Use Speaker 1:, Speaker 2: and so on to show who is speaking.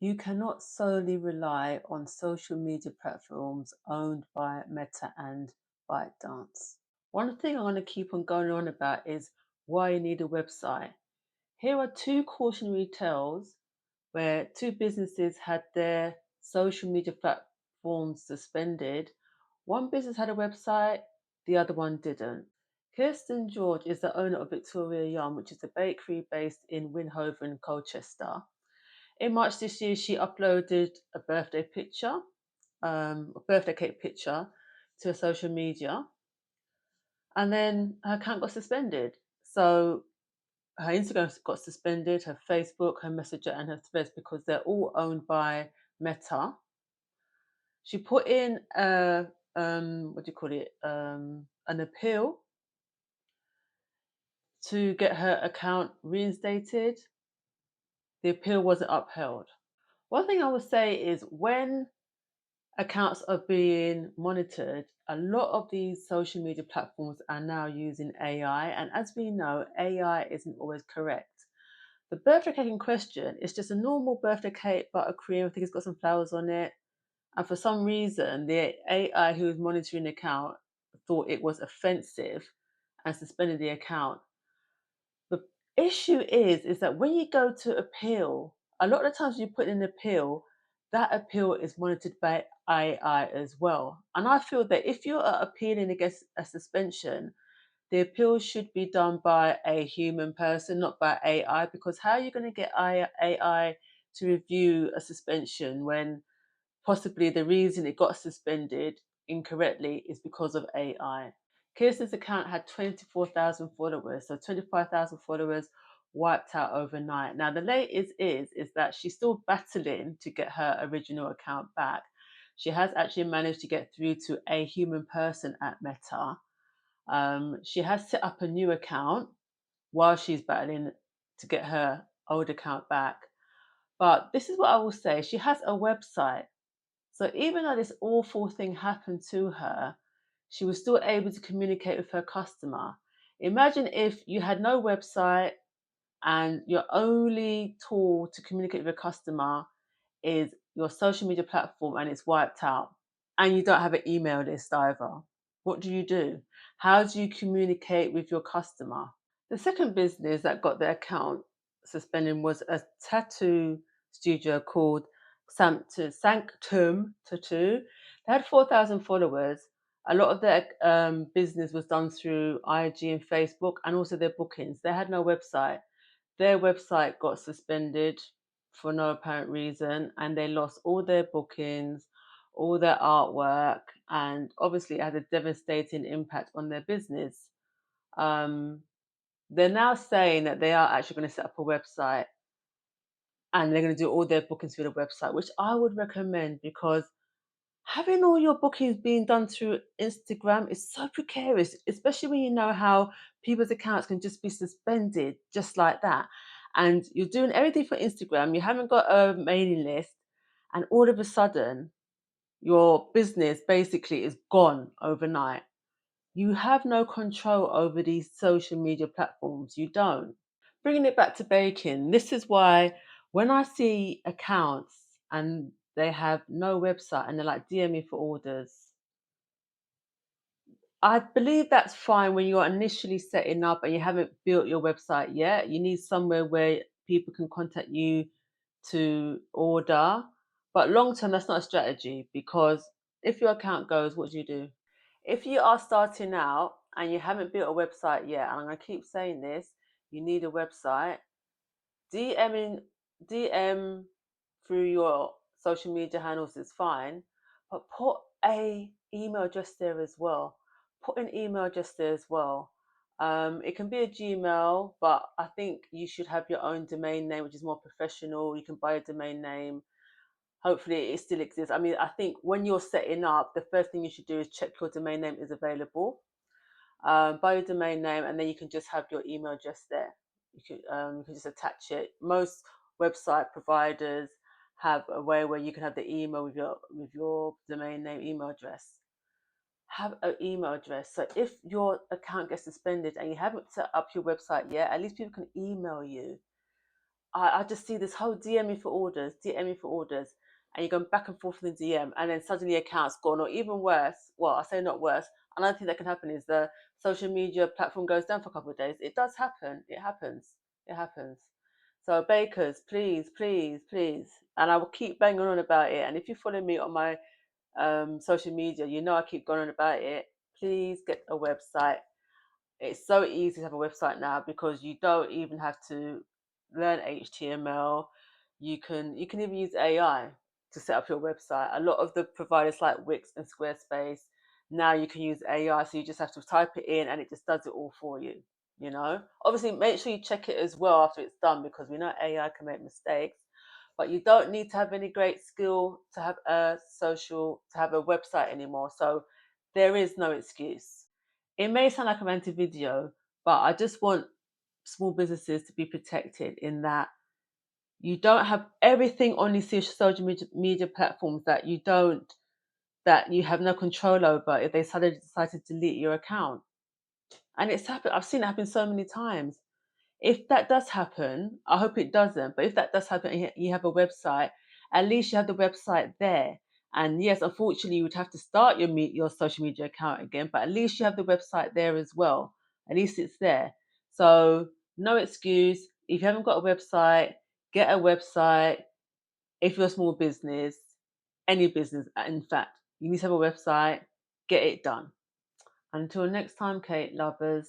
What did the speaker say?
Speaker 1: You cannot solely rely on social media platforms owned by Meta and ByteDance. One thing I'm going to keep on going on about is why you need a website. Here are two cautionary tales where two businesses had their social media platforms suspended. One business had a website, the other one didn't. Kirsten George is the owner of Victoria Yum, which is a bakery based in Winhoven, Colchester. In March this year, she uploaded a birthday cake picture to her social media, and then her account got suspended. So her Instagram got suspended, her Facebook, her Messenger, and her Threads because they're all owned by Meta. She put in a what do you call it? An appeal to get her account reinstated. The appeal wasn't upheld. One thing I would say is when accounts are being monitored, a lot of these social media platforms are now using AI, and as we know, AI isn't always correct. The birthday cake in question is just a normal birthday cake, buttercream. I think it's got some flowers on it. And for some reason, the AI who was monitoring the account thought it was offensive and suspended the account. The issue is that when you go to appeal, a lot of the times you put in an appeal, that appeal is monitored by AI as well. And I feel that if you are appealing against a suspension, the appeal should be done by a human person, not by AI, because how are you going to get AI to review a suspension when possibly the reason it got suspended incorrectly is because of AI? Kirsten's account had 24,000 followers, so 25,000 followers wiped out overnight. Now, the latest is that she's still battling to get her original account back. She has actually managed to get through to a human person at Meta. She has set up a new account while she's battling to get her old account back. But this is what I will say, she has a website. So even though this awful thing happened to her, she was still able to communicate with her customer. Imagine if you had no website and your only tool to communicate with your customer is your social media platform and it's wiped out, and you don't have an email list either. What do you do? How do you communicate with your customer? The second business that got their account suspended was a tattoo studio called Sanctum Tattoo. They had 4,000 followers. A lot of their business was done through IG and Facebook, and also their bookings. They had no website. Their website got suspended for no apparent reason, and they lost all their bookings, all their artwork, and obviously it had a devastating impact on their business. Um, they're now saying that they are actually going to set up a website and they're going to do all their bookings through the website, which I would recommend because having all your bookings being done through Instagram is so precarious, especially when you know how people's accounts can just be suspended just like that. And you're doing everything for Instagram, you haven't got a mailing list, and all of a sudden, your business basically is gone overnight. You have no control over these social media platforms. You don't. Bringing it back to baking, this is why when I see accounts and they have no website and they're like DM me for orders, I believe that's fine when you're initially setting up and you haven't built your website yet. You need somewhere where people can contact you to order. But long term, that's not a strategy because if your account goes, what do you do? If you are starting out and you haven't built a website yet, and I'm going to keep saying this, you need a website. DMing DM through your social media handles is fine, but put a email address there as well. Put an email address there as well. It can be a Gmail, but I think you should have your own domain name, which is more professional. You can buy a domain name. Hopefully, it still exists. I mean, I think when you're setting up, the first thing you should do is check your domain name is available. Buy your domain name, and then you can just have your email address there. You can just attach it. Most website providers have a way where you can have the email with your domain name email address. Have an email address. So if your account gets suspended and you haven't set up your website yet, at least people can email you. I just see this whole DM me for orders, DM me for orders, and you're going back and forth in the DM, and then suddenly your account's gone, or even worse. Well, I say not worse. Another thing that can happen is the social media platform goes down for a couple of days. It does happen. It happens. It happens. So bakers, please, please, please, and I will keep banging on about it. And if you follow me on my social media, you know I keep going on about it. Please get a website. It's so easy to have a website now because you don't even have to learn HTML. You can even use AI to set up your website. A lot of the providers like Wix and Squarespace, now you can use AI, so you just have to type it in and it just does it all for you. Obviously make sure you check it as well after it's done, because we know AI can make mistakes. But you don't need to have any great skill to have a website anymore. So there is no excuse. It may sound like a ranty video, but I just want small businesses to be protected in that you don't have everything on these social media platforms that you have no control over if they suddenly decide to delete your account. And it's happened. I've seen it happen so many times. If that does happen, I hope it doesn't, but if that does happen and you have a website, at least you have the website there. And yes, unfortunately, you would have to start your social media account again, but at least you have the website there as well. At least it's there. So no excuse. If you haven't got a website, get a website. If you're a small business, any business, in fact, you need to have a website. Get it done. Until next time, Kate lovers.